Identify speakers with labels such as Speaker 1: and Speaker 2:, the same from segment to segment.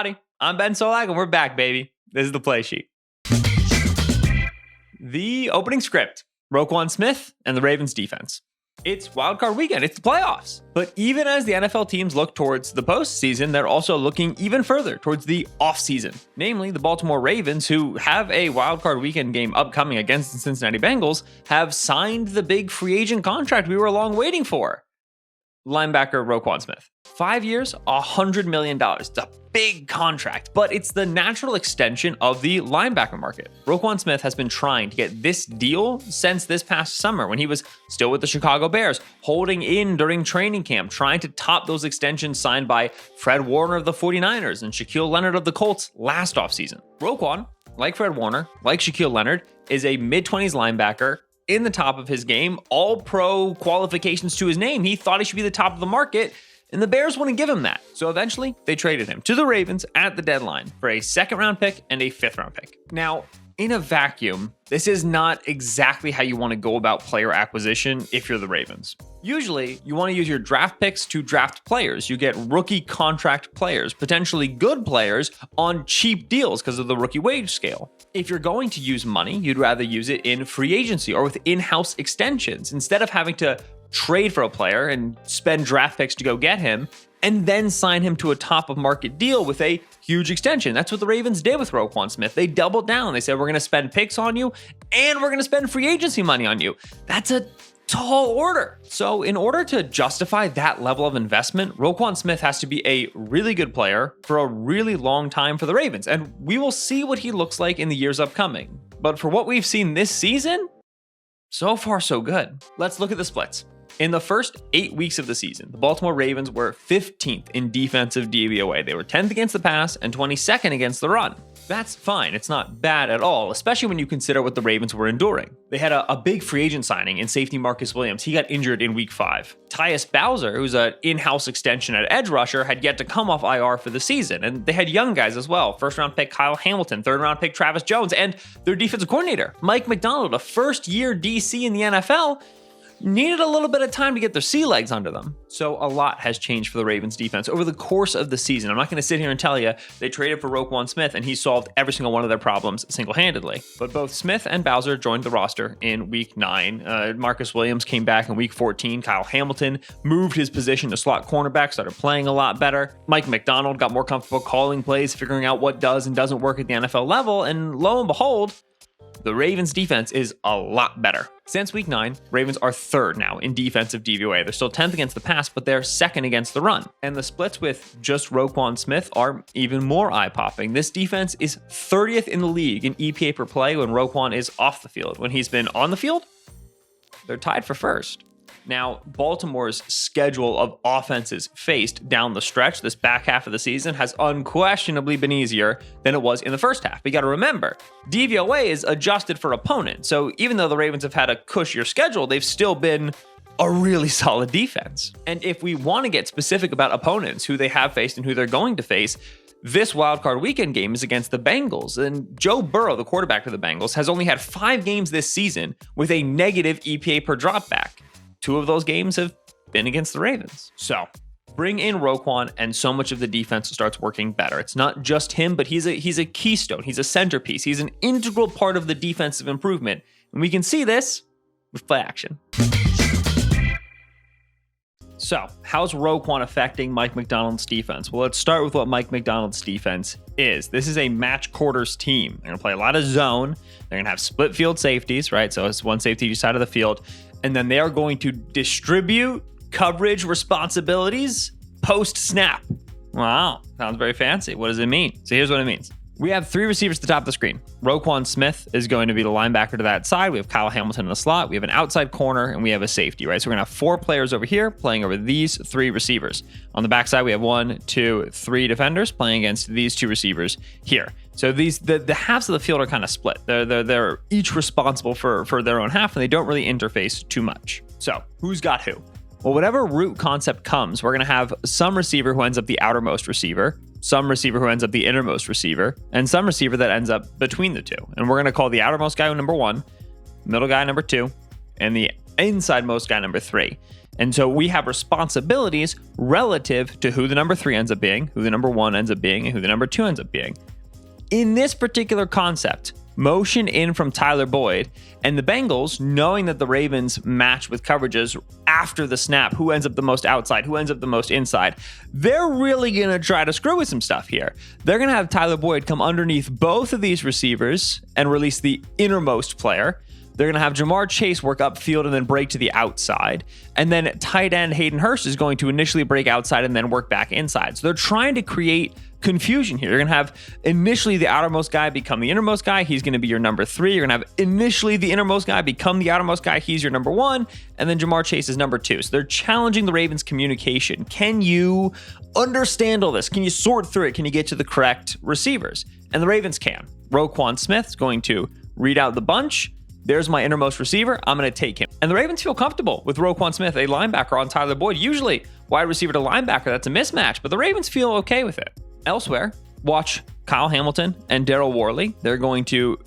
Speaker 1: Howdy, I'm Ben Solak, and we're back, baby. This is the play sheet. The opening script, Roquan Smith and the Ravens defense. It's wildcard weekend, it's the playoffs. But even as the NFL teams look towards the postseason, they're also looking even further towards the offseason. Namely, the Baltimore Ravens, who have a wildcard weekend game upcoming against the Cincinnati Bengals, have signed the big free agent contract we were long waiting for. Linebacker Roquan Smith. 5 years, $100 million. It's a big contract, but it's the natural extension of the linebacker market. Roquan Smith has been trying to get this deal since this past summer when he was still with the Chicago Bears, holding in during training camp, trying to top those extensions signed by Fred Warner of the 49ers and Shaquille Leonard of the Colts last offseason. Roquan, like Fred Warner, like Shaquille Leonard, is a mid-20s linebacker in the top of his game, all pro qualifications to his name. He thought he should be the top of the market, and the Bears wouldn't give him that. So eventually, they traded him to the Ravens at the deadline for a second-round pick and a fifth-round pick. Now, in a vacuum, this is not exactly how you want to go about player acquisition if you're the Ravens. Usually, you want to use your draft picks to draft players. You get rookie contract players, potentially good players, on cheap deals because of the rookie wage scale. If you're going to use money, you'd rather use it in free agency or with in-house extensions instead of having to trade for a player and spend draft picks to go get him and then sign him to a top of market deal with a huge extension. That's what the Ravens did with Roquan Smith. They doubled down. They said, we're going to spend picks on you and we're going to spend free agency money on you. That's a tall order. So in order to justify that level of investment, Roquan Smith has to be a really good player for a really long time for the Ravens. And we will see what he looks like in the years upcoming. But for what we've seen this season, so far so good. Let's look at the splits. In the first 8 weeks of the season, the Baltimore Ravens were 15th in defensive DVOA. They were 10th against the pass and 22nd against the run. That's fine. It's not bad at all, especially when you consider what the Ravens were enduring. They had a big free agent signing in safety Marcus Williams. He got injured in week 5. Tyus Bowser, who's an in-house extension at edge rusher, had yet to come off IR for the season. And they had young guys as well. First-round pick Kyle Hamilton, third-round pick Travis Jones, and their defensive coordinator, Mike McDonald, a first-year DC in the NFL, needed a little bit of time to get their sea legs under them. So a lot has changed for the Ravens defense over the course of the season. I'm not going to sit here and tell you they traded for Roquan Smith and he solved every single one of their problems single-handedly. But both Smith and Bowser joined the roster in week 9. Marcus Williams came back in week 14. Kyle Hamilton moved his position to slot cornerback, started playing a lot better. Mike McDonald got more comfortable calling plays, figuring out what does and doesn't work at the NFL level. And lo and behold, the Ravens defense is a lot better. Since week 9, Ravens are 3rd now in defensive DVOA. They're still 10th against the pass, but they're 2nd against the run. And the splits with just Roquan Smith are even more eye-popping. This defense is 30th in the league in EPA per play when Roquan is off the field. When he's been on the field, they're tied for 1st. Now, Baltimore's schedule of offenses faced down the stretch this back half of the season has unquestionably been easier than it was in the first half. But you got to remember, DVOA is adjusted for opponent. So even though the Ravens have had a cushier schedule, they've still been a really solid defense. And if we want to get specific about opponents, who they have faced and who they're going to face, this wildcard weekend game is against the Bengals. And Joe Burrow, the quarterback for the Bengals, has only had 5 games this season with a negative EPA per dropback. 2 of those games have been against the Ravens. So bring in Roquan and so much of the defense starts working better. It's not just him, but he's a keystone. He's a centerpiece. He's an integral part of the defensive improvement. And we can see this with play action. So how's Roquan affecting Mike McDonald's defense? Well, let's start with what Mike McDonald's defense is. This is a match quarters team. They're going to play a lot of zone. They're going to have split field safeties, right? So it's one safety each side of the field. And then they are going to distribute coverage responsibilities post-snap. Wow, sounds very fancy. What does it mean? So here's what it means. We have 3 receivers at the top of the screen. Roquan Smith is going to be the linebacker to that side. We have Kyle Hamilton in the slot. We have an outside corner, and we have a safety, right? So we're going to have 4 players over here playing over these 3 receivers. On the backside, we have 1, 2, 3 defenders playing against these 2 receivers here. So the halves of the field are kind of split. They're each responsible for their own half, and they don't really interface too much. So who's got who? Well, whatever route concept comes, we're going to have some receiver who ends up the outermost receiver, some receiver who ends up the innermost receiver, and some receiver that ends up between the 2. And we're going to call the outermost guy number 1, middle guy number 2, and the inside most guy number 3. And so we have responsibilities relative to who the number 3 ends up being, who the number 1 ends up being, and who the number 2 ends up being. In this particular concept, motion in from Tyler Boyd, and the Bengals, knowing that the Ravens match with coverages after the snap, who ends up the most outside, who ends up the most inside, they're really going to try to screw with some stuff here. They're going to have Tyler Boyd come underneath both of these receivers and release the innermost player. They're going to have Jamar Chase work upfield and then break to the outside. And then tight end Hayden Hurst is going to initially break outside and then work back inside. So they're trying to create confusion here. You're going to have initially the outermost guy become the innermost guy. He's going to be your number 3. You're going to have initially the innermost guy become the outermost guy. He's your number 1. And then Jamar Chase is number 2. So they're challenging the Ravens' communication. Can you understand all this? Can you sort through it? Can you get to the correct receivers? And the Ravens can. Roquan Smith is going to read out the bunch. There's my innermost receiver. I'm going to take him. And the Ravens feel comfortable with Roquan Smith, a linebacker, on Tyler Boyd. Usually, wide receiver to linebacker, that's a mismatch, but the Ravens feel okay with it. Elsewhere, watch Kyle Hamilton and Daryl Worley. They're going to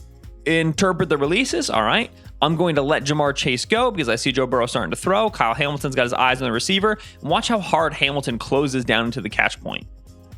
Speaker 1: interpret the releases. All right, I'm going to let Jamar Chase go because I see Joe Burrow starting to throw. Kyle Hamilton's got his eyes on the receiver. And watch how hard Hamilton closes down into the catch point.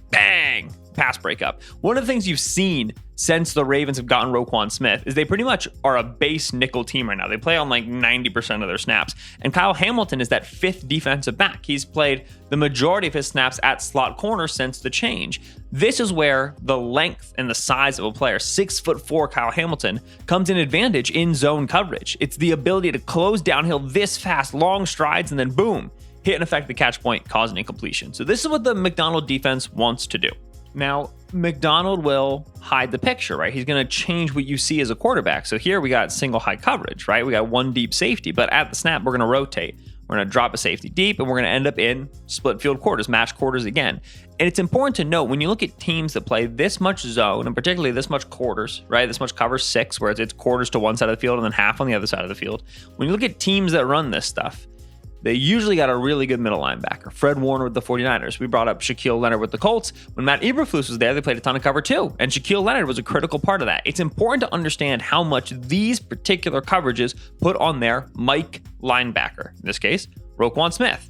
Speaker 1: Bang! Pass breakup. One of the things you've seen since the Ravens have gotten Roquan Smith is they pretty much are a base nickel team right now. They play on like 90% of their snaps. And Kyle Hamilton is that 5th defensive back. He's played the majority of his snaps at slot corner since the change. This is where the length and the size of a player, 6'4" Kyle Hamilton, comes in advantage in zone coverage. It's the ability to close downhill this fast, long strides, and then boom, hit and affect the catch point, cause an incompletion. So this is what the McDonald defense wants to do. Now, McDonald will hide the picture, right? He's going to change what you see as a quarterback. So here we got single high coverage, right? We got one deep safety, but at the snap, we're going to rotate. We're going to drop a safety deep, and we're going to end up in split field quarters, match quarters again. And it's important to note when you look at teams that play this much zone, and particularly this much quarters, right? This much cover 6, where it's quarters to one side of the field and then half on the other side of the field. When you look at teams that run this stuff, they usually got a really good middle linebacker. Fred Warner with the 49ers. We brought up Shaquille Leonard with the Colts. When Matt Eberflus was there, they played a ton of cover too. And Shaquille Leonard was a critical part of that. It's important to understand how much these particular coverages put on their Mike linebacker. In this case, Roquan Smith.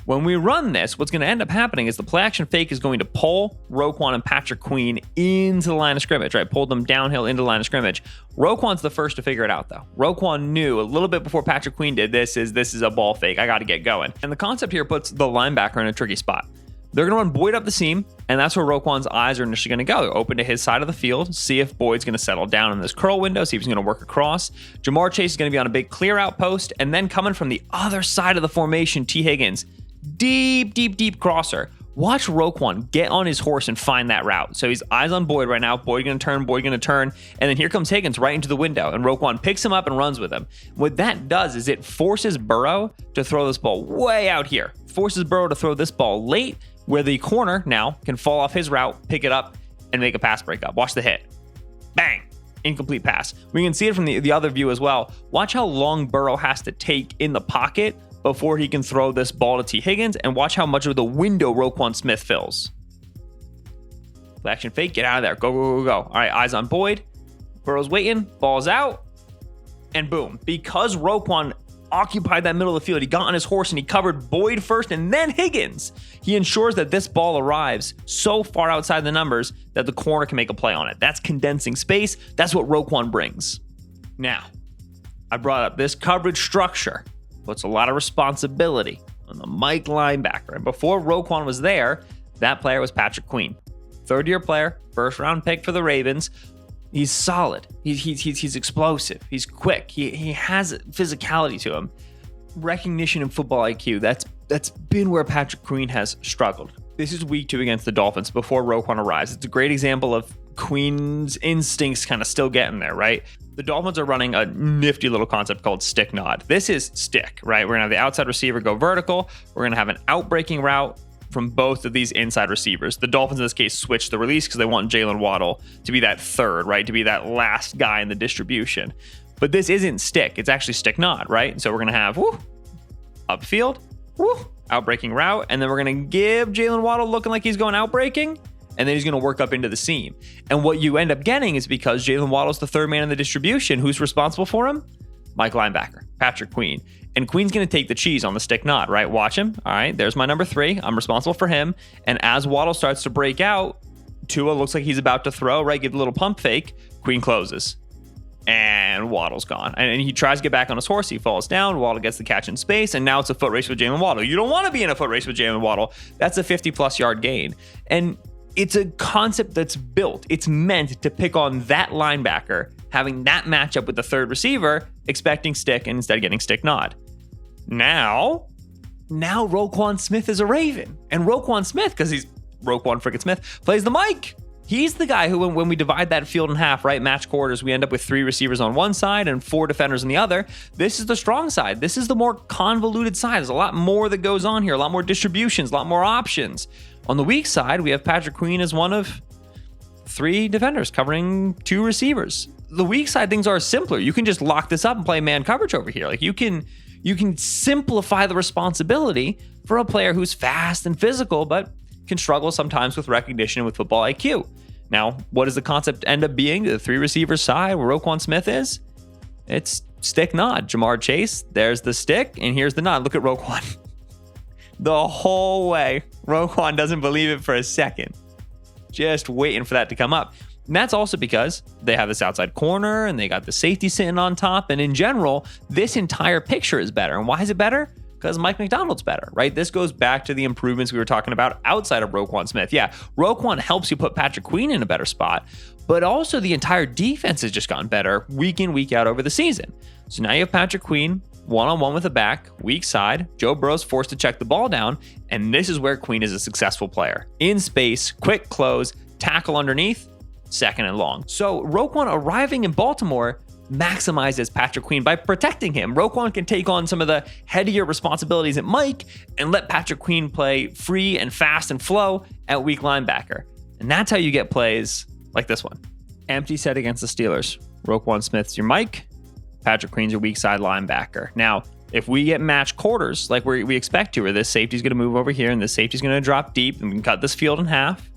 Speaker 1: When we run this, what's going to end up happening is the play action fake is going to pull Roquan and Patrick Queen into the line of scrimmage, right? Pull them downhill into the line of scrimmage. Roquan's the first to figure it out, though. Roquan knew a little bit before Patrick Queen did this is a ball fake. I got to get going. And the concept here puts the linebacker in a tricky spot. They're going to run Boyd up the seam, and that's where Roquan's eyes are initially going to go. They're open to his side of the field, see if Boyd's going to settle down in this curl window, see if he's going to work across. Jamar Chase is going to be on a big clear out post, and then coming from the other side of the formation, T. Higgins, deep crosser. Watch Roquan get on his horse and find that route. So he's eyes on Boyd right now. Boyd going to turn. And then here comes Higgins right into the window. And Roquan picks him up and runs with him. What that does is it forces Burrow to throw this ball way out here. Forces Burrow to throw this ball late where the corner now can fall off his route, pick it up, and make a pass breakup. Watch the hit. Bang. Incomplete pass. We can see it from the other view as well. Watch how long Burrow has to take in the pocket before he can throw this ball to T. Higgins, and watch how much of the window Roquan Smith fills. Play action fake, get out of there. Go. All right, eyes on Boyd. Burrow's waiting, ball's out, and boom. Because Roquan occupied that middle of the field, he got on his horse and he covered Boyd first and then Higgins. He ensures that this ball arrives so far outside the numbers that the corner can make a play on it. That's condensing space. That's what Roquan brings. Now, I brought up this coverage structure. Puts a lot of responsibility on the Mike linebacker. And before Roquan was there, that player was Patrick Queen. 3rd-year player, 1st-round pick for the Ravens. He's solid. He's explosive. He's quick. He has physicality to him. Recognition and football IQ. That's been where Patrick Queen has struggled. This is week 2 against the Dolphins before Roquan arrives. It's a great example of Queen's instincts kind of still getting there, right? The Dolphins are running a nifty little concept called stick nod. This is stick, right? We're going to have the outside receiver go vertical. We're going to have an outbreaking route from both of these inside receivers. The Dolphins in this case switch the release because they want Jalen Waddle to be that third, right? To be that last guy in the distribution. But this isn't stick. It's actually stick nod, right? So we're going to have upfield, outbreaking route, and then we're going to give Jalen Waddle looking like he's going outbreaking, and then he's going to work up into the seam. And what you end up getting is because Jalen Waddle's the third man in the distribution, who's responsible for him? Mike linebacker, Patrick Queen. And Queen's going to take the cheese on the stick nod, right? Watch him. All right, there's my number 3. I'm responsible for him. And as Waddle starts to break out, Tua looks like he's about to throw, right? Give a little pump fake. Queen closes. And Waddle's gone. And he tries to get back on his horse. He falls down. Waddle gets the catch in space. And now it's a foot race with Jalen Waddle. You don't want to be in a foot race with Jalen Waddle. That's a 50-plus yard gain. And it's a concept that's built. It's meant to pick on that linebacker, having that matchup with the third receiver, expecting stick and instead getting stick nod. Now Roquan Smith is a Raven. And Roquan Smith, because he's Roquan freaking Smith, plays the mic. He's the guy who, when we divide that field in half, right, match quarters, we end up with 3 receivers on one side and 4 defenders on the other. This is the strong side. This is the more convoluted side. There's a lot more that goes on here, a lot more distributions, a lot more options. On the weak side, we have Patrick Queen as one of 3 defenders covering 2 receivers. The weak side things are simpler. You can just lock this up and play man coverage over here. Like you can simplify the responsibility for a player who's fast and physical, but can struggle sometimes with recognition and with football IQ. Now, what does the concept end up being? The 3 receivers side where Roquan Smith is? It's stick nod. Jamar Chase, there's the stick, and here's the nod. Look at Roquan. The whole way, Roquan doesn't believe it for a second. Just waiting for that to come up. And that's also because they have this outside corner and they got the safety sitting on top. And in general, this entire picture is better. And why is it better? Because Mike McDonald's better, right? This goes back to the improvements we were talking about outside of Roquan Smith. Yeah, Roquan helps you put Patrick Queen in a better spot, but also the entire defense has just gotten better week in, week out over the season. So now you have Patrick Queen one-on-one with a back, weak side. Joe Burrow's forced to check the ball down, and this is where Queen is a successful player. In space, quick close, tackle underneath, second and long. So Roquan arriving in Baltimore maximizes Patrick Queen by protecting him. Roquan can take on some of the headier responsibilities at Mike and let Patrick Queen play free and fast and flow at weak linebacker. And that's how you get plays like this one. Empty set against the Steelers. Roquan Smith's your Mike. Patrick Queen's your weak side linebacker. Now, if we get match quarters like we expect to, where this safety's going to move over here and this safety's going to drop deep and we can cut this field in half,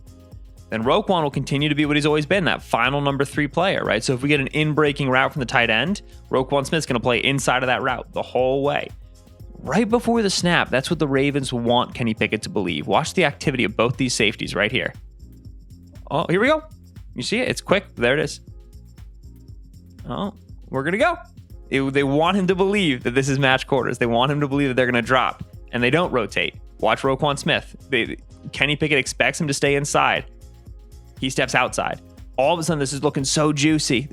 Speaker 1: then Roquan will continue to be what he's always been, that final number 3 player, right? So if we get an in-breaking route from the tight end, Roquan Smith's going to play inside of that route the whole way. Right before the snap, that's what the Ravens want Kenny Pickett to believe. Watch the activity of both these safeties right here. Oh, here we go. You see it? It's quick. There it is. Oh, we're going to go. They want him to believe that this is match quarters. They want him to believe that they're going to drop, and they don't rotate. Watch Roquan Smith. Kenny Pickett expects him to stay inside. He steps outside. All of a sudden, this is looking so juicy.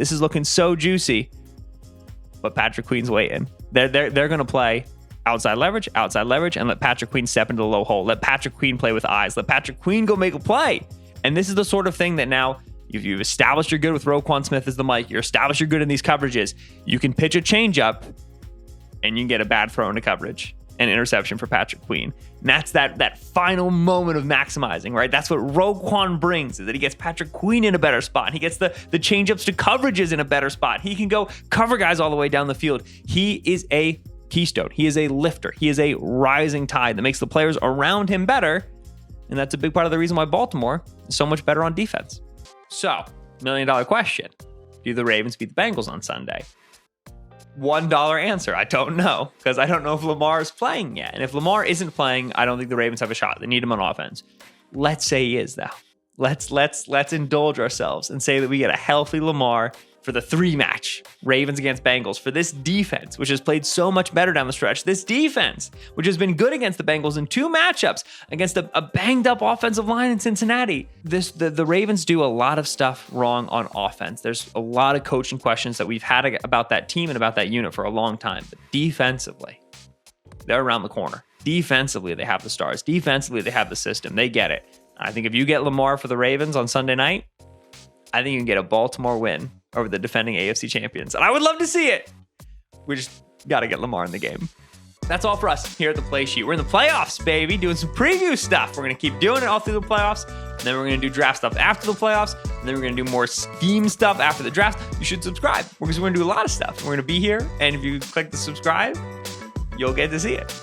Speaker 1: But Patrick Queen's waiting. They're going to play outside leverage, and let Patrick Queen step into the low hole. Let Patrick Queen play with eyes. Let Patrick Queen go make a play. And this is the sort of thing that now you've established you're good with Roquan Smith as the mic. You're established you're good in these coverages. You can pitch a changeup, and you can get a bad throw into coverage. An interception for Patrick Queen. And that's that final moment of maximizing, right? That's what Roquan brings, is that he gets Patrick Queen in a better spot. He gets the changeups to coverages in a better spot. He can go cover guys all the way down the field. He is a keystone. He is a lifter. He is a rising tide that makes the players around him better. And that's a big part of the reason why Baltimore is so much better on defense. So, $1 million question. Do the Ravens beat the Bengals on Sunday? $1 answer. I don't know, because I don't know if Lamar is playing yet. And if Lamar isn't playing, I don't think the Ravens have a shot. They need him on offense. Let's say he is, though. Let's indulge ourselves and say that we get a healthy Lamar for the 3-match, Ravens against Bengals, for this defense, which has played so much better down the stretch. This defense, which has been good against the Bengals in 2 matchups against a banged up offensive line in Cincinnati. The Ravens do a lot of stuff wrong on offense. There's a lot of coaching questions that we've had about that team and about that unit for a long time. But defensively, they're around the corner. Defensively, they have the stars. Defensively, they have the system. They get it. I think if you get Lamar for the Ravens on Sunday night, I think you can get a Baltimore win over the defending AFC champions. And I would love to see it. We just got to get Lamar in the game. That's all for us here at the Play Sheet. We're in the playoffs, baby, doing some preview stuff. We're going to keep doing it all through the playoffs. And then we're going to do draft stuff after the playoffs. And then we're going to do more scheme stuff after the draft. You should subscribe because we're going to do a lot of stuff. We're going to be here. And if you click the subscribe, you'll get to see it.